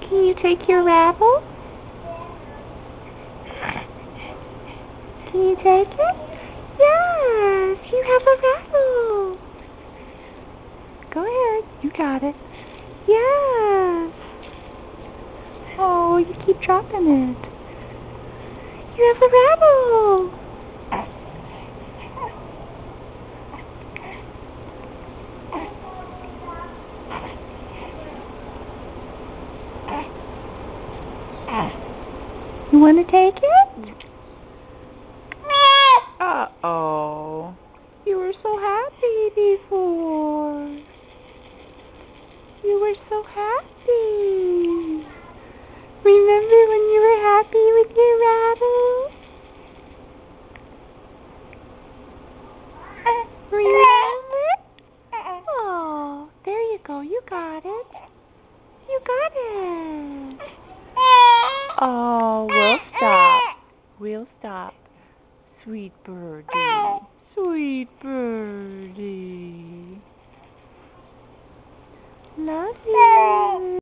Can you take your rattle? Can you take it? Yes, you have a rattle. Go ahead, you got it. Yes. Oh, you keep dropping it. You have a rattle. You want to take it? Uh-oh. You were so happy before. You were so happy. Remember when you were happy with your rattle? Remember? Oh, there you go. You got it. You got it. Oh, we'll stop. We'll stop. Sweet birdie. Sweet birdie. Love you.